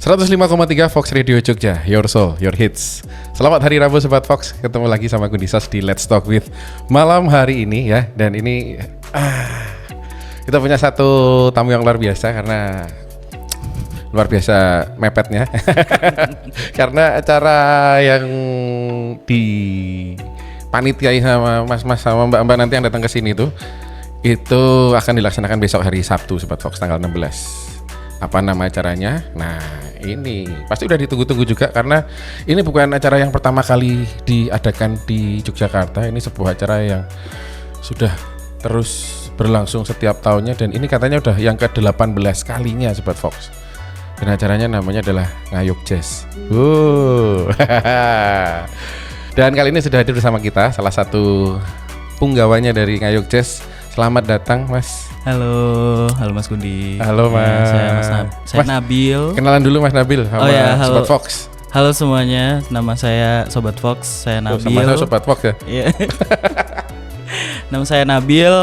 105,3 Fox Radio Jogja, Your Soul, Your Hits. Selamat hari Rabu Sobat Fox, ketemu lagi sama aku Disas di Let's Talk With malam hari ini ya. Dan ini kita punya satu tamu yang luar biasa karena luar biasa mepetnya. Karena acara yang di panitiai sama mas-mas sama mbak-mbak nanti yang datang ke sini itu akan dilaksanakan besok hari Sabtu Sobat Fox tanggal 16. Apa nama acaranya? Nah, ini pasti udah ditunggu-tunggu juga karena ini bukan acara yang pertama kali diadakan di Yogyakarta. Ini sebuah acara yang sudah terus berlangsung setiap tahunnya dan ini katanya udah yang ke-18 kalinya Sobat Fox. Dan acaranya namanya adalah Ngayog Jazz. Dan kali ini sudah hadir bersama kita salah satu punggawanya dari Ngayog Jazz. Selamat datang Mas. Halo Mas Gundi. Halo Mas. Ya, saya Nabil. Kenalan dulu Mas Nabil sama halo. Sobat Fox. Halo semuanya, nama saya Sobat Fox, saya Nabil. Sama saya Sobat Fox ya? Iya. Nama saya Nabil,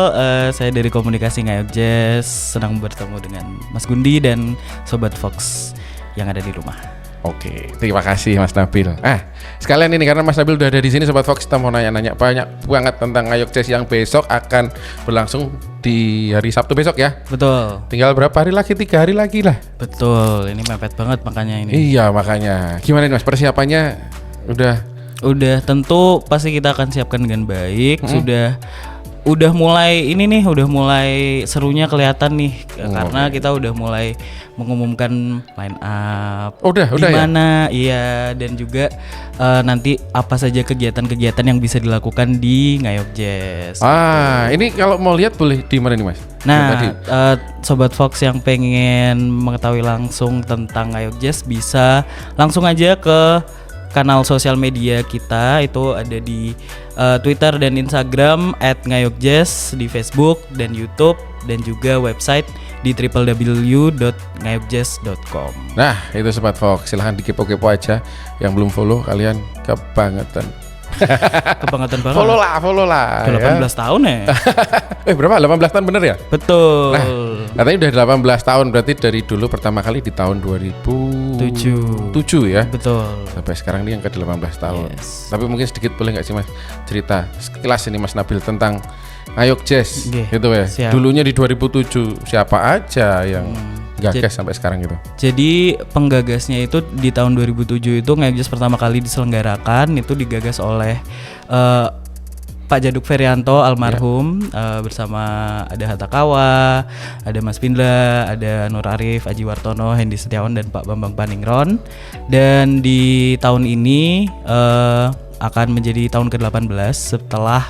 saya dari komunikasi Ngayog Jazz. Senang bertemu dengan Mas Gundi dan Sobat Fox yang ada di rumah. Oke, terima kasih Mas Nabil. Sekalian ini karena Mas Nabil udah ada di sini Sobat Fox, kita mau nanya-nanya banyak banget tentang Ngayog Jazz yang besok akan berlangsung di hari Sabtu besok ya. Betul. Tinggal berapa hari lagi? 3 hari lagi lah. Betul, ini mepet banget makanya ini. Iya makanya. Gimana nih Mas persiapannya? Udah tentu pasti kita akan siapkan dengan baik. Udah mulai ini nih, udah mulai serunya kelihatan nih karena kita udah mulai mengumumkan line up. Udah gimana? Ya? Iya, dan juga nanti apa saja kegiatan-kegiatan yang bisa dilakukan di Ngayog Jazz. Ini kalau mau lihat boleh di mana nih Mas? Nah, Sobat Fox yang pengen mengetahui langsung tentang Ngayog Jazz bisa langsung aja ke kanal sosial media kita, itu ada di Twitter dan Instagram @ngayogjazz, di Facebook dan YouTube, dan juga website di www.ngayogjazz.com. Nah itu Sobat Fox, silahkan dikepo-kepo aja. Yang belum follow kalian kebangetan. Kebangetan banget. Follow lah. 18 tahun ya. Berapa? 18 tahun bener ya? Betul. Nah, katanya udah 18 tahun, berarti dari dulu pertama kali di tahun 2007 ya? Betul. Sampai sekarang ini yang ke-18 tahun. Yes. Tapi mungkin sedikit boleh gak sih Mas cerita sekilas ini Mas Nabil tentang Ngayog Jazz gitu ya? Siap. Dulunya di 2007 siapa aja yang gagas sampai sekarang gitu? Jadi penggagasnya itu di tahun 2007 itu Ngayog Jazz pertama kali diselenggarakan, itu digagas oleh Pak Jaduk Ferianto almarhum, bersama ada Hatta Kawa, ada Mas Pindla, ada Nur Arif, Aji Wartono, Hendy Setiawan dan Pak Bambang Paningron. Dan di tahun ini akan menjadi tahun ke-18 setelah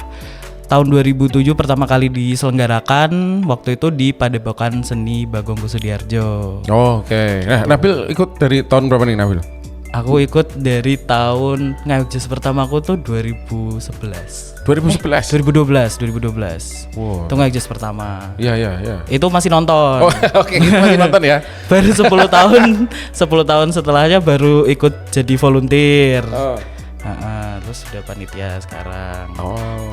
tahun 2007 pertama kali diselenggarakan, waktu itu di Padepokan Seni Bagong Kusudiarjo. Oke. Nah, Nabil ikut dari tahun berapa nih Nabil? Aku ikut dari tahun Ngayog Jazz pertama aku tuh 2011. 2012. Wow. Itu Ngayog Jazz pertama. Iya. Itu masih nonton. Oke, masih nonton ya. Baru 10 tahun setelahnya baru ikut jadi volunteer. Terus sudah panitia sekarang.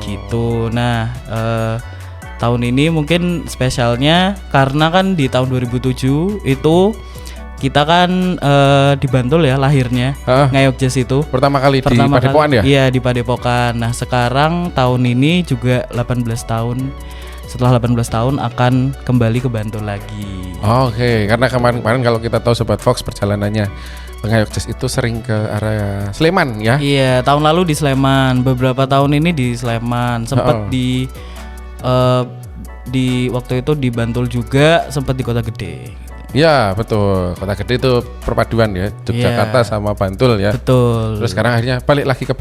Gitu. Nah, tahun ini mungkin spesialnya karena kan di tahun 2007 itu kita kan di Bantul ya lahirnya Ngayog Jazz itu. Pertama kali di Padepokan ya? Iya, di Padepokan. Nah, sekarang tahun ini juga 18 tahun. Setelah 18 tahun akan kembali ke Bantul lagi. Oke, karena kemarin kalau kita tahu Sobat Fox perjalanannya Ngayog Jazz itu sering ke area Sleman ya? Iya, tahun lalu di Sleman, beberapa tahun ini di Sleman, sempat di waktu itu di Bantul juga, sempat di Kota Gede. Iya betul, Kota Gede itu perpaduan ya, Yogyakarta sama Bantul ya. Betul. Terus sekarang akhirnya balik lagi ke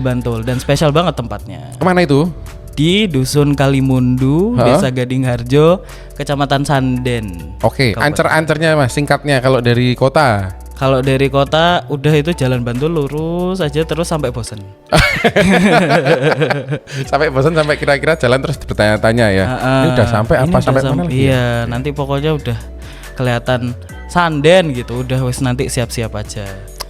Bantul. Dan spesial banget tempatnya. Kemana itu? Di Dusun Kalimundu, Desa Gading Harjo, Kecamatan Sanden. Oke, ancer-ancernya Mas, singkatnya kalau dari kota. Kalau dari kota udah itu jalan Bantul lurus aja terus sampai bosan. Sampai bosan, sampai kira-kira jalan terus bertanya-tanya ya. Ini udah sampai apa, sampai mana lagi? Iya, nanti pokoknya udah kelihatan Sanden gitu, udah wes nanti siap-siap aja.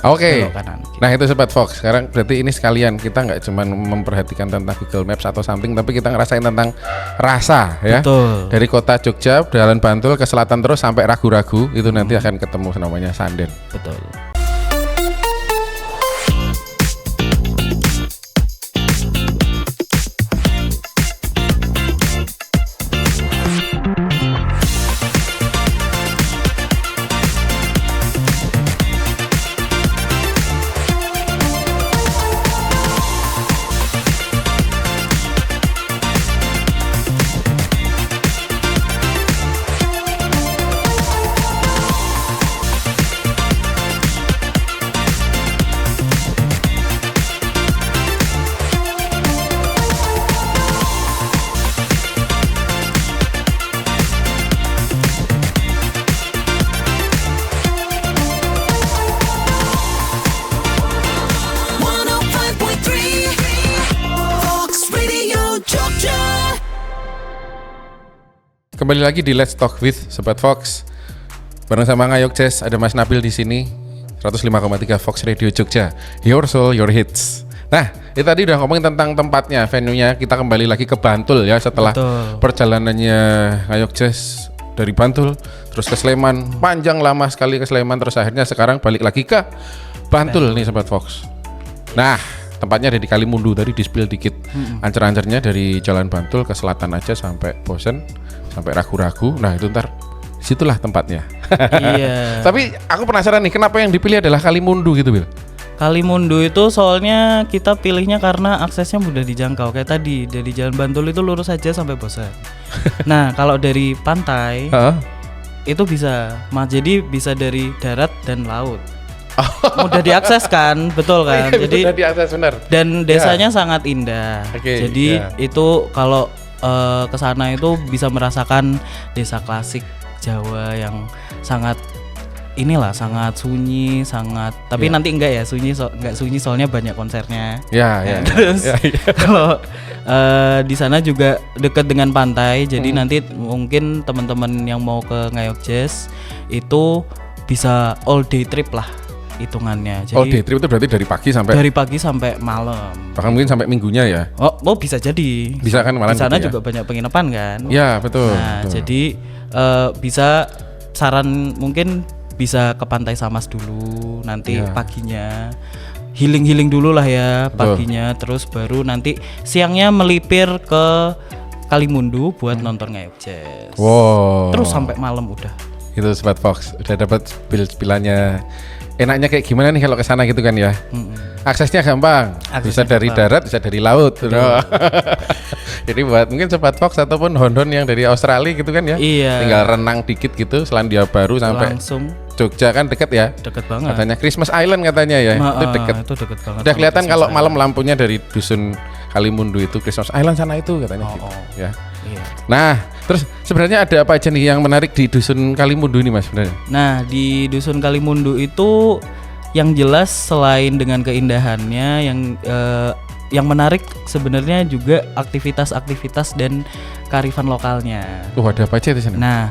Oke. belok kanan. Nah itu Sobat Fox, sekarang berarti ini sekalian kita nggak cuma memperhatikan tentang Google Maps atau something, tapi kita ngerasain tentang rasa ya. Betul. Dari kota Jogja, Jalan Bantul ke selatan terus sampai Ragu-Ragu itu nanti akan ketemu namanya Sanden. Betul. Kembali lagi di Let's Talk with Sobat Fox. Bareng sama Ngayok Jazz, ada Mas Nabil di sini. 105,3 Fox Radio Jogja. Your Soul, Your Hits. Nah, itu tadi udah ngomongin tentang tempatnya, venue-nya. Kita kembali lagi ke Bantul ya setelah perjalanannya Ngayok Jazz dari Bantul terus ke Sleman, panjang lama sekali ke Sleman, terus akhirnya sekarang balik lagi ke Bantul nih Sobat Fox. Nah, tempatnya ada di Kalimundu, tadi di-spill dikit ancer-ancernya dari Jalan Bantul ke selatan aja sampai Bosen, sampai Ragu-Ragu. Nah itu ntar situlah tempatnya. Iya. Tapi aku penasaran nih, kenapa yang dipilih adalah Kalimundu gitu, Bil? Kalimundu itu soalnya kita pilihnya karena aksesnya mudah dijangkau. Kayak tadi dari Jalan Bantul itu lurus aja sampai Bosen. Nah kalau dari pantai itu bisa, jadi bisa dari darat dan laut. Mudah diakses kan, betul kan? Jadi mudah diakses benar. Dan desanya sangat indah. Jadi itu kalau kesana itu bisa merasakan desa klasik Jawa yang sangat sangat sunyi, sangat. Tapi nanti enggak ya enggak sunyi soalnya banyak konsernya. Terus kalau di sana juga dekat dengan pantai, jadi nanti mungkin teman-teman yang mau ke Ngayok Jazz itu bisa all day trip lah hitungannya. Jadi all day trip itu berarti dari pagi sampai malam. Bahkan mungkin sampai minggunya ya. Oh bisa jadi. Bisa kan malam. Di sana gitu juga banyak penginapan kan. Ya betul. Nah betul. jadi bisa saran mungkin bisa ke Pantai Samas dulu, nanti paginya healing dulu lah ya paginya, terus baru nanti siangnya melipir ke Kalimundu buat nonton Ngayok Jazz. Wow. Terus sampai malam udah. Itu Sobat Fox, udah dapat spill-spillannya. Enaknya kayak gimana nih kalau ke sana gitu kan ya? Aksesnya gampang. Bisa dari darat, bisa dari laut. Jadi buat mungkin Sobat Fox ataupun Hondon yang dari Australia gitu kan ya. Iya. Tinggal renang dikit gitu Selandia Baru sampai langsung Jogja kan deket ya. Deket banget. Katanya Christmas Island katanya ya. Itu deket. Itu deket banget. Udah kelihatan kalau malam lampunya dari dusun Kalimundu itu Christmas Island sana itu katanya gitu. Ya. Iya. Nah, terus sebenarnya ada apa aja nih yang menarik di dusun Kalimundu ini Mas sebenarnya? Nah, di dusun Kalimundu itu yang jelas selain dengan keindahannya yang menarik sebenarnya juga aktivitas-aktivitas dan kearifan lokalnya. Ada apa aja di sana? Nah,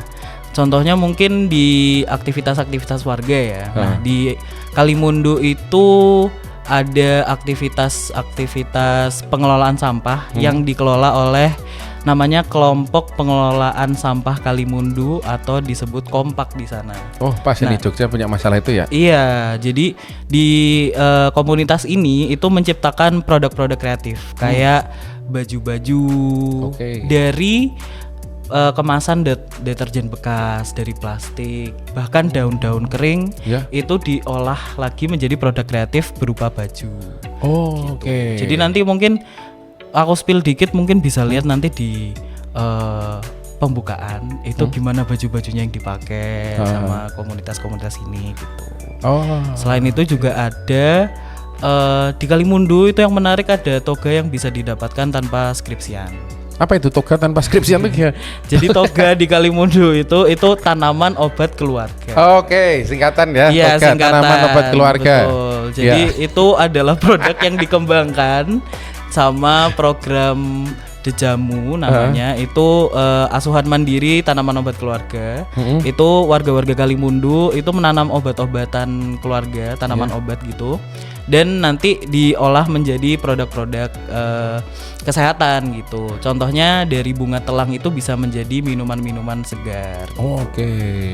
contohnya mungkin di aktivitas-aktivitas warga ya. Nah, di Kalimundu itu ada aktivitas-aktivitas pengelolaan sampah yang dikelola oleh namanya Kelompok Pengelolaan Sampah Kalimundu atau disebut Kompak di sana. Oh, pas ini Jogja punya masalah itu ya? Iya, jadi di komunitas ini itu menciptakan produk-produk kreatif kayak baju-baju dari kemasan deterjen bekas dari plastik, bahkan daun-daun kering itu diolah lagi menjadi produk kreatif berupa baju. Jadi nanti mungkin aku spill dikit, mungkin bisa lihat nanti di pembukaan itu gimana baju-bajunya yang dipakai sama komunitas-komunitas ini gitu. Selain itu juga ada di Kalimundu itu yang menarik, ada toga yang bisa didapatkan tanpa skripsian. Apa itu toga tanpa skripsian tuh ya? Jadi toga di Kalimundu itu tanaman obat keluarga. Singkatan ya. Iya, toga, singkatan. Tanaman obat keluarga. Betul. Jadi itu adalah produk yang dikembangkan sama program Dejamu namanya, itu asuhan mandiri tanaman obat keluarga. Itu warga-warga Kalimundu itu menanam obat-obatan keluarga, tanaman obat gitu. Dan nanti diolah menjadi produk-produk kesehatan gitu. Contohnya dari bunga telang itu bisa menjadi minuman-minuman segar. Oke.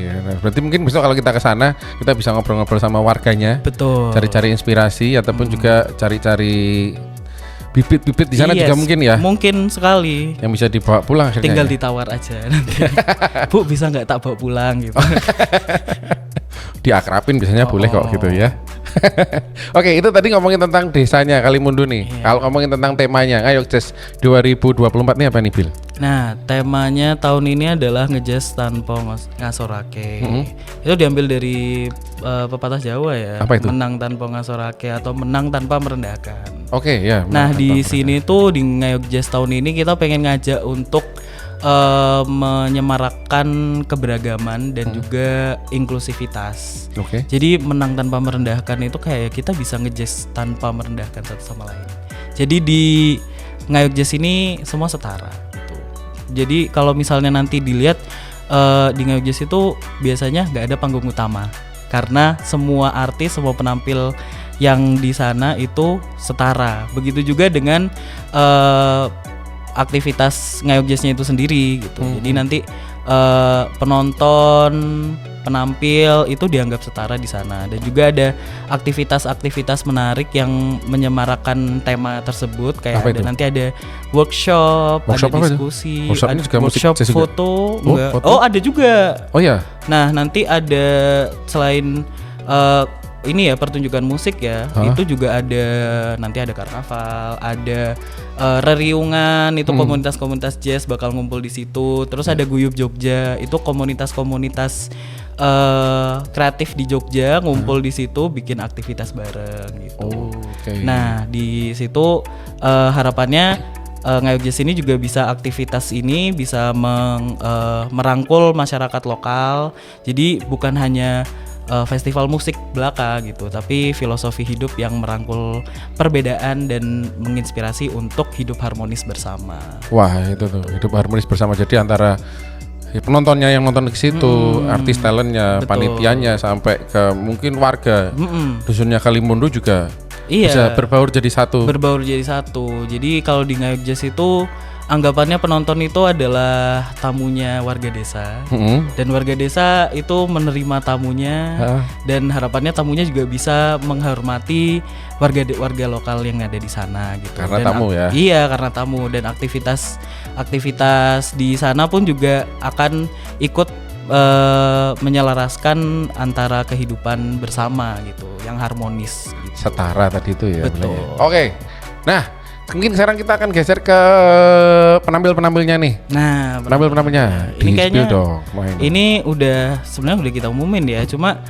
Nah, berarti mungkin besok kalau kita ke sana kita bisa ngobrol-ngobrol sama warganya. Betul. Cari-cari inspirasi ataupun juga cari-cari bibit-bibit di sana juga mungkin ya. Mungkin sekali. Yang bisa dibawa pulang akhirnya. Tinggal ditawar aja nanti. Bu, bisa nggak tak bawa pulang gitu. Diakrapin biasanya boleh kok gitu ya. Oke, itu tadi ngomongin tentang desanya Kalimundu nih. Kalau ngomongin tentang temanya, ayo Jazz 2024 nih apa nih, Bil? Nah, temanya tahun ini adalah ngejazz tanpa ngasorake. Itu diambil dari pepatah Jawa ya. Apa itu? Menang tanpa ngasorake atau menang tanpa merendahkan. Oke, ya. Nah, di sini tuh di Ngayog Jazz tahun ini kita pengen ngajak untuk menyemarakkan keberagaman dan juga inklusivitas. Oke. Jadi menang tanpa merendahkan itu kayak kita bisa ngejazz tanpa merendahkan satu sama lain. Jadi di Ngayog Jazz ini semua setara gitu. Jadi kalau misalnya nanti dilihat di Ngayog Jazz itu biasanya nggak ada panggung utama karena semua artis, semua penampil yang di sana itu setara. Begitu juga dengan aktivitas Ngayog Jazz-nya itu sendiri gitu. Jadi nanti penonton, penampil itu dianggap setara di sana. Dan juga ada aktivitas-aktivitas menarik yang menyemarakkan tema tersebut. Kayak apa ada itu? nanti ada workshop Workshop ada apa itu? diskusi, Workshop ini ada juga musik workshop jazz juga? foto, foto? Oh, ada juga. Oh ya. Nah, nanti ada selain ini ya pertunjukan musik ya, itu juga ada nanti ada karnaval, ada reriungan, itu komunitas-komunitas jazz bakal ngumpul di situ. Terus ada Guyub Jogja, itu komunitas-komunitas kreatif di Jogja ngumpul di situ bikin aktivitas bareng gitu. Oke. Nah, di situ harapannya Ngayog Jazz ini juga bisa aktivitas ini bisa merangkul masyarakat lokal. Jadi bukan hanya festival musik belaka gitu, tapi filosofi hidup yang merangkul perbedaan dan menginspirasi untuk hidup harmonis bersama. Wah, itu tuh hidup harmonis bersama. Jadi antara penontonnya yang nonton ke situ, artis talentnya, panitianya sampai ke mungkin warga dusunnya Kalimundu juga bisa berbaur jadi satu. Berbaur jadi satu. Jadi kalau di Ngayog Jazz itu anggapannya penonton itu adalah tamunya warga desa, dan warga desa itu menerima tamunya, dan harapannya tamunya juga bisa menghormati warga lokal yang ada di sana gitu. Karena dan tamu ya? Iya, karena tamu, dan aktivitas di sana pun juga akan ikut menyelaraskan antara kehidupan bersama gitu, yang harmonis. Gitu. Setara tadi itu ya. Betul. Oke. Nah. Mungkin sekarang kita akan geser ke penampil-penampilnya nih. Nah, penampil-penampilnya. Ini kayaknya main. Ini sebenarnya udah kita umumin ya. Cuma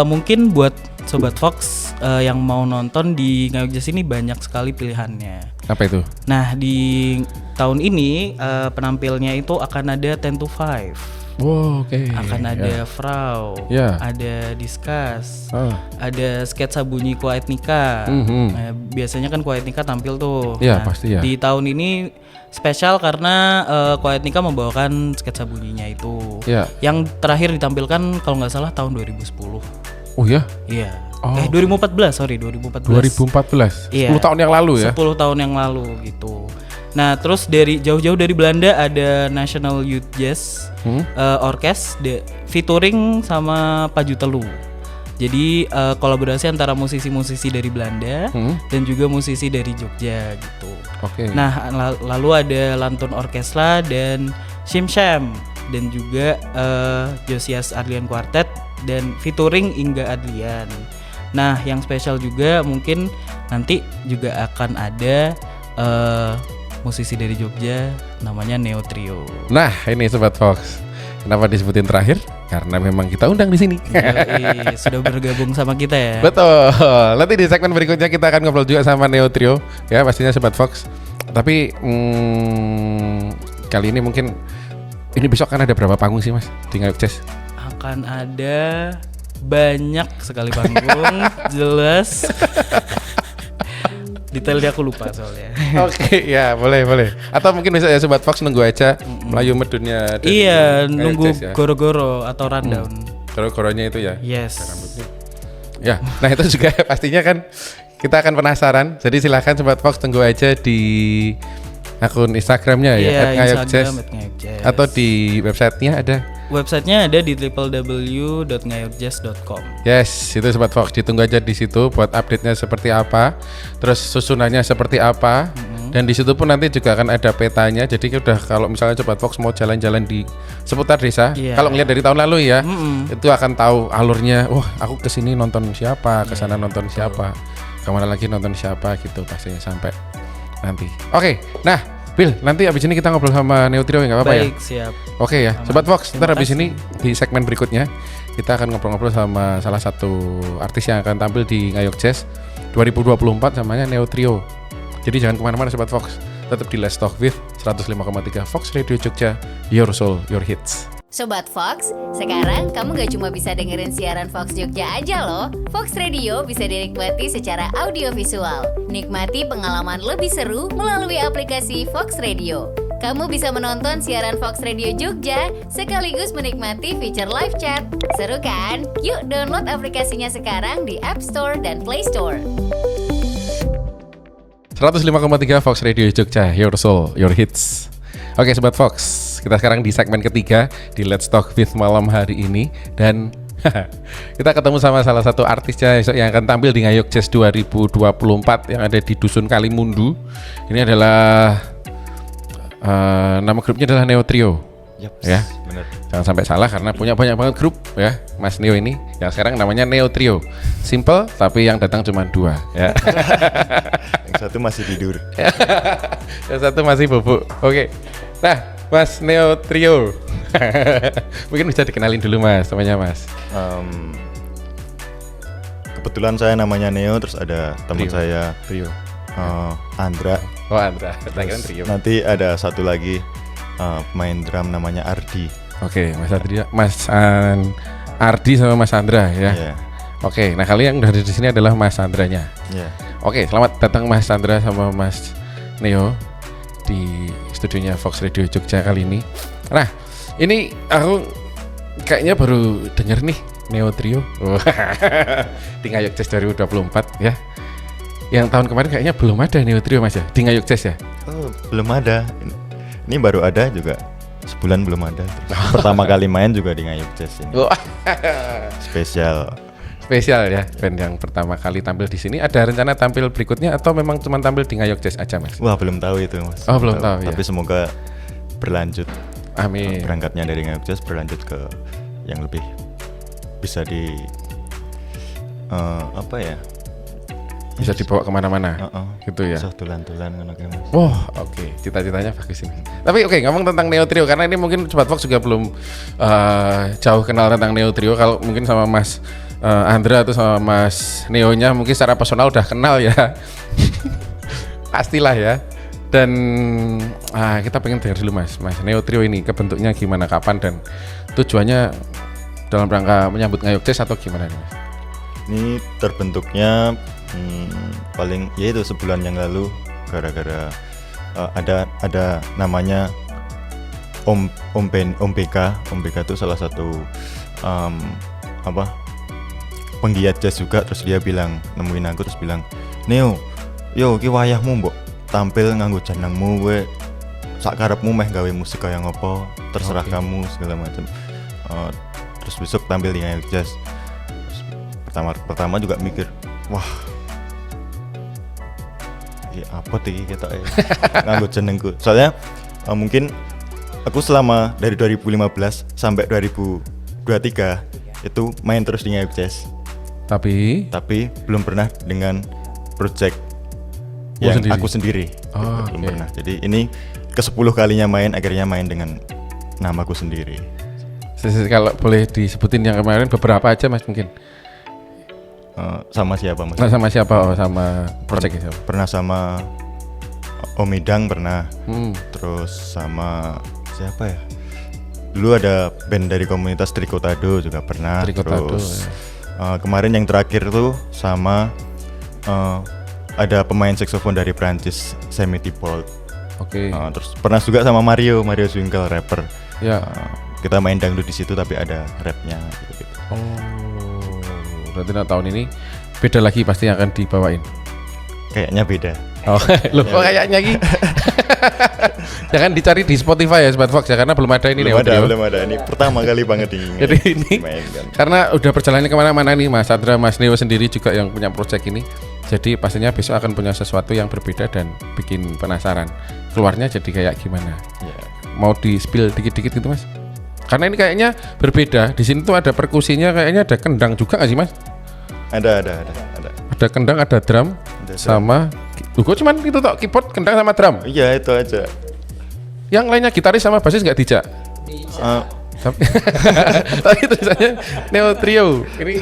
mungkin buat Sobat Fox yang mau nonton di Ngayog Jazz ini banyak sekali pilihannya. Apa itu? Nah, di tahun ini penampilnya itu akan ada 10 to 5. Wow, oke. Akan ada Frau, ada Discuss, ada sketsa bunyi Kuait Nikah. Biasanya kan Kuait Nikah tampil tuh. Iya, pasti ya. Di tahun ini spesial karena Kuait Nikah membawakan sketsa bunyinya itu. Yang terakhir ditampilkan kalau nggak salah tahun 2010. Oh ya? Iya. 2014. 2014. Iya. 10 tahun yang lalu ya? 10 tahun yang lalu gitu. Nah, terus dari jauh-jauh dari Belanda ada National Youth Jazz Orkest featuring sama Paju Telu. Jadi kolaborasi antara musisi-musisi dari Belanda dan juga musisi dari Jogja gitu. Nah, lalu ada Lantun Orkestra dan Shim Sham, dan juga Josias Adlian Quartet dan featuring Inga Adlian. Nah, yang spesial juga mungkin nanti juga akan ada musisi dari Jogja namanya Neo Trio. Nah, ini Sobat Fox. Kenapa disebutin terakhir? Karena memang kita undang di sini. Sudah bergabung sama kita ya. Betul. Nanti di segmen berikutnya kita akan ngobrol juga sama Neo Trio, ya pastinya Sobat Fox. Tapi kali ini mungkin ini besok kan ada berapa panggung sih Mas di Ngayog Jazz? Akan ada banyak sekali panggung, jelas. Detailnya aku lupa soalnya. Oke, ya boleh. Atau mungkin bisa ya Sobat Fox nunggu aja Melayu Medunnya. Iya, dari nunggu Jazz ya. goro-goro atau rundown. Goro-goronya itu ya. Yes. Rambutnya. Ya, nah itu juga pastinya kan kita akan penasaran. Jadi silakan Sobat Fox tunggu aja di akun Instagramnya Iya, ya @ngayokjazz Instagram atau di websitenya ada. Websitenya ada di www.ngayokjazz.com. Yes, itu Sobat Fox, ditunggu aja di situ buat update-nya seperti apa, terus susunannya seperti apa, dan di situ pun nanti juga akan ada petanya. Jadi udah kalau misalnya Sobat Fox mau jalan-jalan di seputar desa, kalau ngeliat dari tahun lalu ya, itu akan tahu alurnya. Wah, aku kesini nonton siapa, kesana nonton siapa, kemana lagi nonton siapa gitu pastinya sampai nanti. Oke, nah Bill, nanti abis ini kita ngobrol sama Neo Trio ya, nggak apa-apa ya? Baik, siap. Oke ya, Aman. Sobat Fox, ntar Terima abis kasih. ini di segmen berikutnya kita akan ngobrol-ngobrol sama salah satu artis yang akan tampil di Ngayok Jazz 2024 namanya Neo Trio. Jadi jangan kemana-mana Sobat Fox, tetap di Let's Talk with 105,3 Fox Radio Jogja, Your Soul, Your Hits. Sobat Fox, sekarang kamu gak cuma bisa dengerin siaran Fox Jogja aja loh. Fox Radio bisa dinikmati secara audiovisual. Nikmati pengalaman lebih seru melalui aplikasi Fox Radio. Kamu bisa menonton siaran Fox Radio Jogja sekaligus menikmati fitur live chat. Seru kan? Yuk download aplikasinya sekarang di App Store dan Play Store. 105,3 Fox Radio Jogja, Your Soul, Your Hits. Oke Sobat Fox, kita sekarang di segmen ketiga di Let's Talk with malam hari ini. Dan kita ketemu sama salah satu artisnya yang akan tampil di Ngayok Jazz 2024 yang ada di Dusun Kalimundu. Ini adalah nama grupnya adalah Neo Trio. Ya, bener. jangan sampai salah karena punya banyak banget grup ya Mas Neo ini. Yang sekarang namanya Neo Trio. Simple tapi yang datang cuma 2 ya. Yang satu masih tidur. Yang satu masih bubuk. Oke. Nah, Mas Neo Trio. Mungkin bisa dikenalin dulu Mas, namanya Mas. Kebetulan saya namanya Neo, terus ada teman Trio. saya Trio. Andra. Oh, Andra. Kira Terus Trio. nanti ada satu lagi pemain drum namanya Ardi. Oke, Mas Andra, Ardi sama Mas Andra ya. Iya. Oke, nah kalian yang udah ada di sini adalah Mas Andranya. Iya. Oke, selamat datang Mas Andra sama Mas Neo di studionya Fox Radio Jogja kali ini. Nah, ini aku kayaknya baru denger nih Neo Trio di Ngayok Jazz 2024 ya. Yang tahun kemarin kayaknya belum ada Neo Trio Mas ya di Ngayok Jazz ya. Oh, belum ada. Ini baru ada juga. Sebulan belum ada. Terus pertama kali main juga di Ngayok Jazz ini. Spesial. Ya, band yang pertama kali tampil di sini. Ada rencana tampil berikutnya atau memang cuma tampil di Ngayok Jazz aja Mas? Wah, belum tahu itu Mas. Oh, belum tahu, ya. Tapi semoga berlanjut. Amin. Berangkatnya dari Ngayok Jazz berlanjut ke yang lebih bisa di apa ya? Bisa dibawa kemana-mana gitu ya. Bisa tulan-tulan ngono Mas. Wah, oke. Cita-citanya bagus ini. Tapi oke, ngomong tentang Neo Trio karena ini mungkin Sobat Fox juga belum jauh kenal tentang Neo Trio. Kalau mungkin sama Mas Andra atau sama Mas Neonya mungkin secara personal udah kenal ya. Pastilah ya. Dan kita pengen dengar dulu Mas Neo Trio ini kebentuknya gimana, kapan, dan tujuannya dalam rangka menyambut Ngayok Jazz atau gimana nih Mas? Ini terbentuknya paling ya itu sebulan yang lalu gara-gara ada namanya Om BK itu salah satu penggiat jazz juga. Terus dia bilang, nemuin aku terus bilang, Neo, yo ki wayahmu mbok tampil nganggo jenengmu we, sak karepmu meh gawe musik kaya ngopo, terserah kamu segala macam. Terus besok tampil di Ngayok Jazz. Pertama juga mikir, wah, apa tiki kita nganggo jenengku. Soalnya mungkin aku selama dari 2015 sampai 2023 itu main terus di Ngayok Jazz. Tapi belum pernah dengan project yang sendiri. aku sendiri. Oh, belum okay. pernah. Jadi ini ke-10 kalinya akhirnya main dengan namaku sendiri. Kalau boleh disebutin yang kemarin beberapa aja Mas mungkin. Sama siapa Mas? Nah, sama siapa? Oh, sama projectnya siapa? Pernah sama Om Idang pernah. Terus Sama siapa ya? Dulu ada band dari komunitas Trikotado juga pernah. Trikotado, Terus kemarin yang terakhir tuh sama ada pemain saxophone dari Prancis, Semi Thibault. Oke. Terus pernah juga sama Mario Zwinkel, rapper. Ya. Kita main dangdut di situ tapi ada rapnya gitu. Oh, berarti tahun ini beda lagi pasti yang akan dibawain. Kayaknya beda. Oh, loh kok kayaknya Ki? Jangan dicari di Spotify ya Sobat Fox ya, karena belum ada ini Belum Neo Trio. ada. Ini pertama kali banget ini. Jadi ini dimainkan. karena udah perjalanannya kemana-mana nih Mas Adra, Mas Neo sendiri juga yang punya project ini. Jadi pastinya besok akan punya sesuatu yang berbeda dan bikin penasaran. Keluarnya jadi kayak gimana? Ya. Mau di spill dikit-dikit gitu Mas? Karena ini kayaknya berbeda. Di sini tuh ada perkusinya, kayaknya ada kendang juga nggak sih Mas? Ada. Ada kendang, ada drum, Ada drum. sama. Kok cuman itu tok, keyboard, kendang sama drum. Iya, itu aja. Yang lainnya gitaris sama basis nggak dijak? Tapi tulisannya Neo Trio. Ini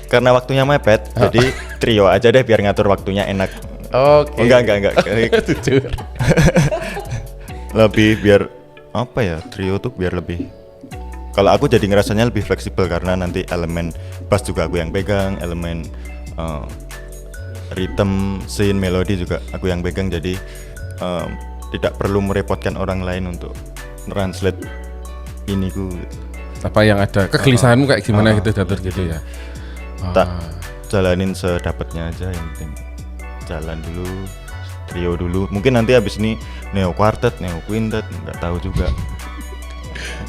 Karena waktunya mepet, jadi trio aja deh biar ngatur waktunya enak. oke. Oh, enggak. Jujur. Lebih biar apa ya? Trio tuh biar lebih. Kalau aku jadi ngerasanya lebih fleksibel karena nanti elemen bass juga aku yang pegang, elemen rhythm, scene, melodi juga aku yang pegang, jadi tidak perlu merepotkan orang lain untuk translate ini ku. Apa yang ada kegelisahanmu kayak gimana gitu datur gitu ya. Tak jalanin sedapatnya aja, yang penting jalan dulu, trio dulu. Mungkin nanti habis ini neo quartet, neo quintet, nggak tahu juga.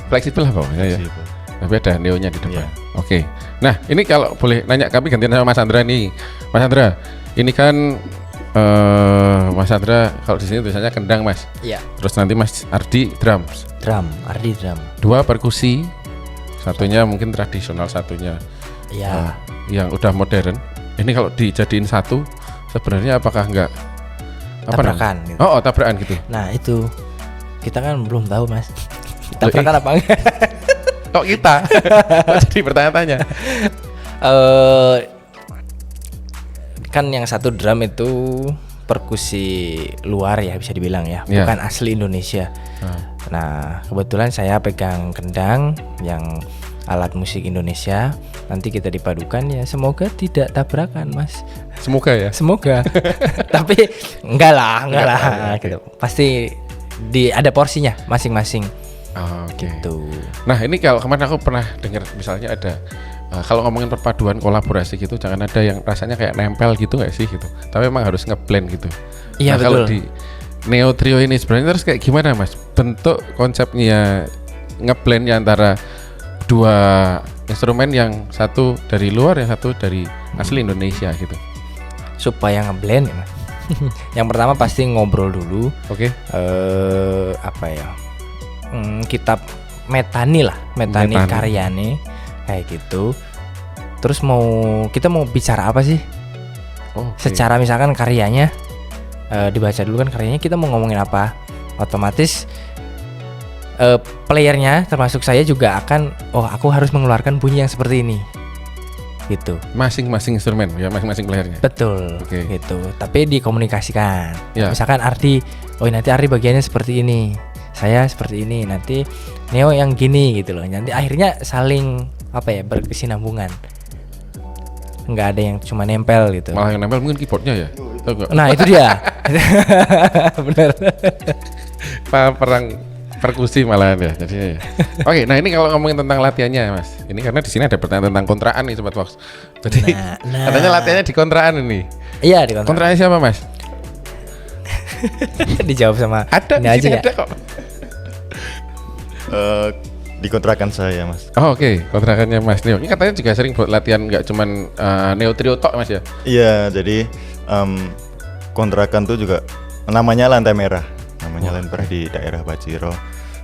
Fleksibel lah pokoknya ya. Fleksibel. Tapi ada neonya di depan. Iya. Oke. Nah, ini kalau boleh nanya kami gantian sama Mas Andra nih. Mas Andra, ini kan Mas Andra kalau di sini tulisannya kendang, Mas. Iya. Terus nanti Mas Ardi drums. Ardi drum. 2 perkusi. Satunya mungkin tradisional, satunya Iya. yang udah modern. Ini kalau dijadiin satu sebenarnya apakah enggak Tabrakan namanya? gitu. Oh, tabrakan gitu. Nah itu kita kan belum tahu Mas. Loh, Tabrakan apa enggak? Kok kita? Kok jadi bertanya-tanya? Kan yang satu drum itu perkusi luar ya bisa dibilang ya, Iya. bukan asli Indonesia. Nah kebetulan saya pegang kendang yang alat musik Indonesia. Nanti kita dipadukan ya, semoga tidak tabrakan Mas. Semoga ya. Semoga. Tapi enggak lah. Oke. Gitu. Pasti ada porsinya masing-masing. Oke. Tuh. Nah ini kalau kemarin aku pernah dengar misalnya ada kalau ngomongin perpaduan kolaborasi gitu jangan ada yang rasanya kayak nempel gitu nggak sih gitu. Tapi memang harus ngeblend gitu. Iya, Nah kalau betul. di Neo Trio ini sebenarnya terus kayak gimana Mas? Bentuk konsepnya ngeblend ya antara 2 instrumen, yang satu dari luar, yang satu dari asli Indonesia gitu. Supaya ngeblend ya Mas. Yang pertama pasti ngobrol dulu. Oke. Apa ya? Kita metani Metani. karyane kayak gitu. Terus kita mau bicara apa sih? Oh, Secara misalkan karyanya dibaca dulu kan karyanya, kita mau ngomongin apa? Otomatis playernya termasuk saya juga akan aku harus mengeluarkan bunyi yang seperti ini. Gitu. masing-masing instrumen ya, masing-masing playernya. Betul. Oke. Gitu. Tapi dikomunikasikan. Ya. Misalkan Ardi, nanti Ardi bagiannya seperti ini. Saya seperti ini. Nanti Neo yang gini gitu loh. Nanti akhirnya saling berkesinambungan. Nggak ada yang cuma nempel gitu. Malah yang nempel mungkin keyboardnya ya. Tahu nggak? Nah, itu dia. Benar. Perang perkusi malahan ya jadinya ya. Oke, nah ini kalau ngomongin tentang latihannya Mas, ini karena di sini ada pertanyaan tentang kontraan nih Sobat Fox. Jadi Nah. katanya latihannya di kontraan ini. Iya, di kontrak. Kontraannya siapa Mas? Dijawab sama Ada ini di aja sini ya. ada kok. Dikontrakan saya Mas. Oh, oke, kontrakannya Mas Neo. Ini katanya juga sering buat latihan nggak cuman Neo Trio tok Mas ya. Iya, jadi kontrakan tuh juga namanya Lantai Merah. Namanya Lantai Merah di daerah Baciro.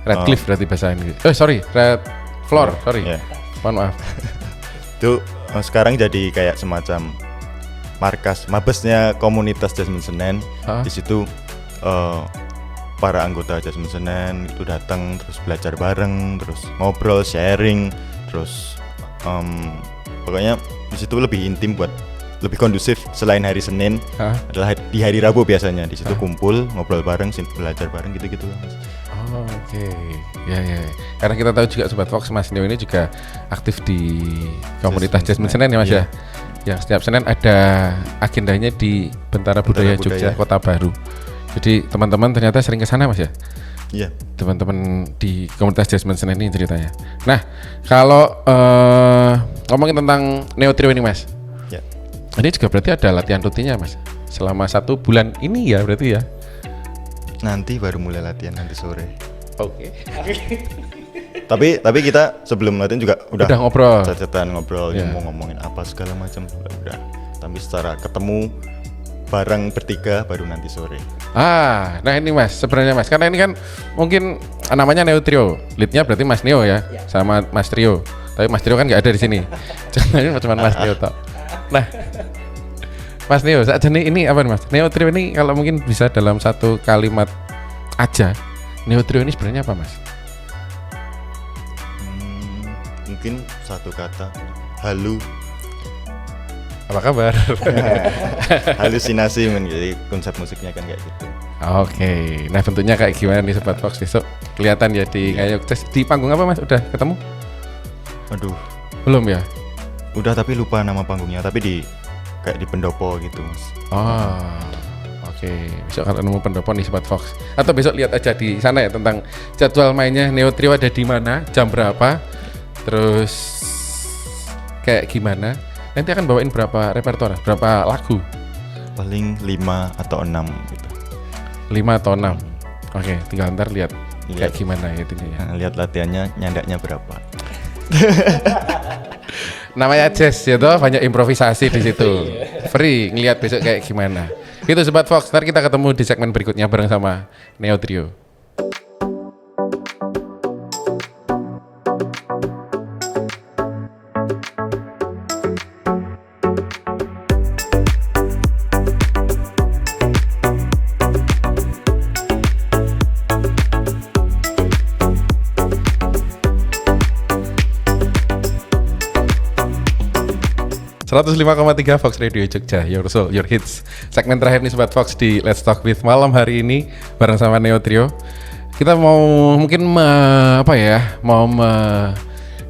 Red Cliff berarti bahasa Inggris. Sorry, Red Floor, sorry. Iya. Mohon maaf. Itu sekarang jadi kayak semacam markas mabesnya komunitas Jasmine Senen. Hah? Di situ para anggota Jasmine Senen itu datang, terus belajar bareng, terus ngobrol, sharing, terus pokoknya di situ lebih intim, buat lebih kondusif. Selain hari Senin Hah? adalah di hari Rabu biasanya di situ kumpul, ngobrol bareng, belajar bareng gitu-gitu lah Mas. Oh, oke. Ya. Karena kita tahu juga Sobat Fox, Mas Neo ini juga aktif di komunitas Jasmine Senen ya Mas ya. Iya. yang setiap Senin ada agendanya di Bentara Budaya Jogja Kota Baru. Jadi teman-teman ternyata sering ke sana Mas ya? Iya. Teman-teman di komunitas Jasmine Senen ini ceritanya. Nah, kalau ngomongin tentang Neo Trio ini Mas, Ya. ini juga berarti ada latihan rutinnya Mas selama 1 bulan ini ya berarti ya? Nanti baru mulai latihan nanti sore. Oke. Tapi kita sebelum latihan juga udah ngobrol. chat-chatan ngobrol, Yeah. mau ngomongin apa segala macam udah. Tapi secara ketemu bareng bertiga baru nanti sore. Nah ini Mas, sebenarnya Mas, karena ini kan mungkin namanya Neo Trio, leadnya berarti Mas Neo ya, sama Mas Trio. Tapi Mas Trio kan nggak ada di sini, cuma Mas Neo toh. Nah, Mas Neo, saat ini apa nih Mas? Neo Trio ini kalau mungkin bisa dalam satu kalimat aja, Neo Trio ini sebenarnya apa Mas? Mungkin satu kata, halu. Apa kabar? Halusinasi men, jadi konsep musiknya kan kayak gitu. Oke, nah bentuknya kayak gimana nih Sobat Fox besok kelihatan ya di Ngayog Jazz di panggung apa Mas? Udah ketemu? Aduh, Belum ya? udah tapi lupa nama panggungnya, tapi kayak di pendopo gitu Mas. Oh, oke. Besok kalau nemu pendopo nih Sobat Fox. Atau besok lihat aja di sana ya tentang jadwal mainnya Neo Trio ada di mana, jam berapa, terus kayak gimana. Nanti akan bawain berapa repertoire, berapa lagu? Paling 5 atau 6 gitu. 5 atau 6. Oke, tinggal ntar lihat kayak Lihat. gimana ya itunya ya. Nah, lihat latihannya nyandaknya berapa. Namanya jazz ya toh, banyak improvisasi di situ. Free ngelihat besok kayak gimana. Itu Sobat Fox, ntar kita ketemu di segmen berikutnya bareng sama Neo Trio. .3 Fox Radio Jogja, Your Soul, Your Hits. Segmen terakhir nih Sobat Fox di Let's Talk With malam hari ini bareng sama Neo Trio. Kita mau mungkin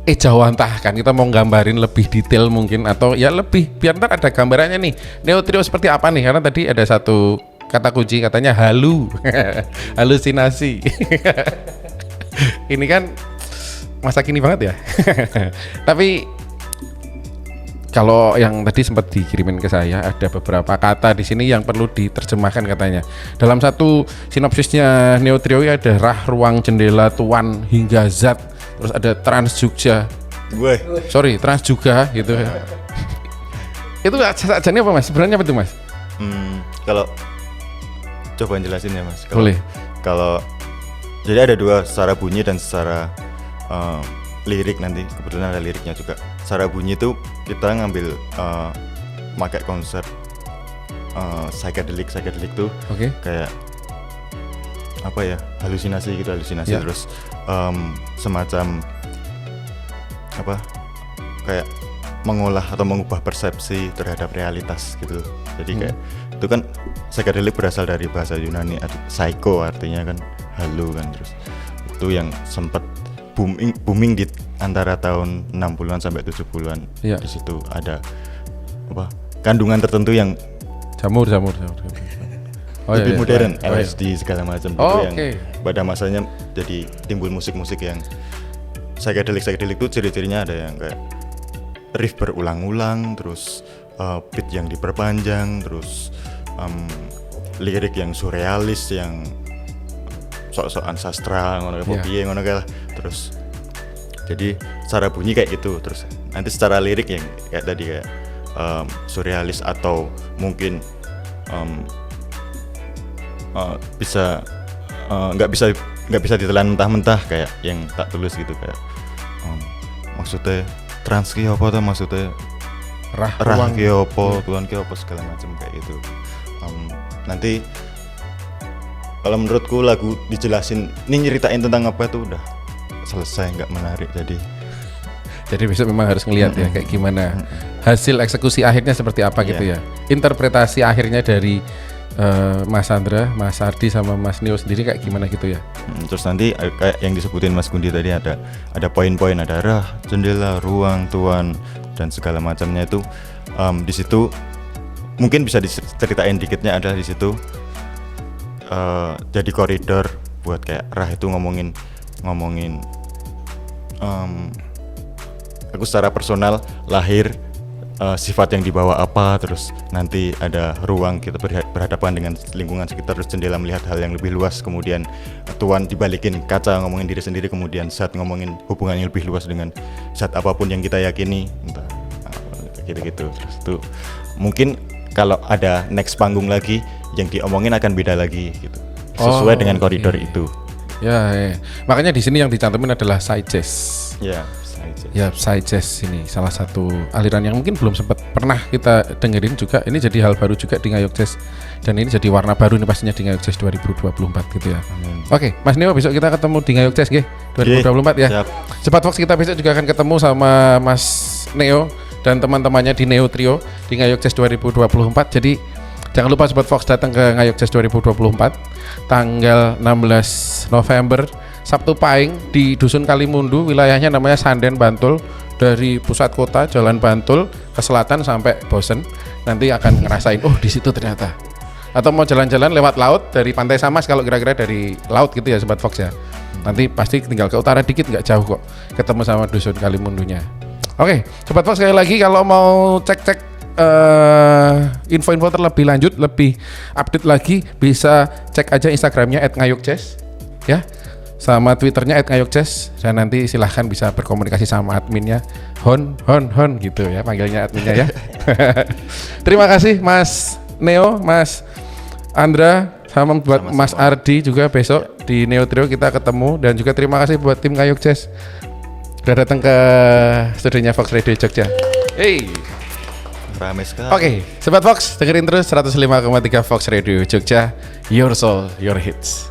ejawantahkan, kita mau gambarin lebih detail mungkin atau ya lebih biar ntar ada gambarannya nih Neo Trio seperti apa nih, karena tadi ada satu kata kunci katanya halusinasi. Ini kan masa kini banget ya. Tapi kalau yang tadi sempat dikirimin ke saya ada beberapa kata di sini yang perlu diterjemahkan katanya. Dalam satu sinopsisnya Neo Trio ada rah, ruang, jendela, tuan hingga zat. Terus ada trans Jogja. Trans juga gitu. Itu sajanya apa Mas? Sebenarnya apa itu Mas? Kalau coba jelasin ya Mas. Boleh. Kalau jadi ada dua, secara bunyi dan secara lirik nanti. Kebetulan ada liriknya juga. Secara bunyi itu kita ngambil pakai konsep psychedelic tuh kayak apa ya, halusinasi Yeah. Terus semacam apa kayak mengolah atau mengubah persepsi terhadap realitas gitu. Jadi kayak itu kan psychedelic berasal dari bahasa Yunani, psycho artinya kan halu kan, terus itu yang sempat booming di antara tahun 60-an sampai 70-an. Iya. Di situ ada apa kandungan tertentu yang Jamur. lebih modern, Oh, iya. LSD segala macam Oh, itu yang oke. pada masanya jadi timbul musik-musik yang psychedelic itu ciri-cirinya ada yang kayak riff berulang-ulang, terus beat yang diperpanjang, terus lirik yang surrealis, yang sok-sokan sastra ngono kayak piye ngono kayak lah. Terus jadi secara bunyi kayak gitu, terus nanti secara lirik yang kayak tadi kayak surrealis atau mungkin nggak bisa ditelan mentah-mentah kayak yang tak tulis gitu, kayak maksudnya trans ki apa tuh, maksudnya Rah, rah ruang. ki apa, tuan ki apa segala macam kayak gitu. Nanti kalau menurutku lagu dijelasin ini nyeritain tentang apa itu udah selesai, nggak menarik. Jadi besok memang harus ngelihat ya kayak gimana hasil eksekusi akhirnya seperti apa gitu ya. Interpretasi akhirnya dari Mas Andra, Mas Ardi sama Mas Neo sendiri kayak gimana gitu ya. Terus nanti kayak yang disebutin Mas Gundi tadi ada poin-poin, ada rah, jendela, ruang, tuan dan segala macamnya itu Di situ mungkin bisa diceritain dikitnya adalah di situ jadi koridor buat kayak Rah itu ngomongin aku secara personal lahir, sifat yang dibawa apa, terus nanti ada ruang kita berhadapan dengan lingkungan sekitar, terus jendela melihat hal yang lebih luas, kemudian Tuan dibalikin kaca ngomongin diri sendiri, kemudian saat ngomongin hubungan yang lebih luas dengan saat apapun yang kita yakini, entah gitu-gitu. Terus tuh mungkin kalau ada next panggung lagi yang diomongin akan beda lagi gitu, sesuai dengan koridor itu. Ya. Makanya di sini yang dicantumin adalah side jazz. Ya. Ya, side jazz ini salah satu aliran yang mungkin belum sempat pernah kita dengerin juga. Ini jadi hal baru juga di Ngayog Jazz, dan ini jadi warna baru nih pastinya di Ngayog Jazz 2024 gitu ya. Oke, Mas Neo, besok kita ketemu di Ngayog Jazz 2024 ya. Siap. Cepat Fox, kita besok juga akan ketemu sama Mas Neo dan teman-temannya di Neo Trio di Ngayog Jazz 2024. Jadi jangan lupa Sobat Fox datang ke Ngayog Jazz 2024 tanggal 16 November Sabtu Pahing di Dusun Kalimundu, wilayahnya namanya Sanden, Bantul. Dari pusat kota Jalan Bantul ke selatan sampai Bosen, nanti akan ngerasain di situ ternyata. Atau mau jalan-jalan lewat laut dari Pantai Samas, kalau kira-kira dari laut gitu ya Sobat Fox ya. Nanti pasti tinggal ke utara dikit, nggak jauh kok ketemu sama Dusun Kalimundunya. Oke, Sobat Fox, sekali lagi kalau mau cek-cek info-info terlebih lanjut, lebih update lagi, bisa cek aja Instagramnya @ngayogjazz ya, sama Twitternya @ngayogjazz, dan nanti silahkan bisa berkomunikasi sama adminnya, Hon gitu ya panggilnya adminnya ya. Terima kasih Mas Neo, Mas Andra, sama buat Sama-sama. Mas Ardi juga besok di Neo Trio kita ketemu, dan juga terima kasih buat tim Ngayog Jazz udah datang ke studionya Fox Radio Jogja. Hey. Rame sekali. Oke, Sobat Fox, dengerin terus 105,3 Fox Radio Jogja, Your Soul, Your Hits.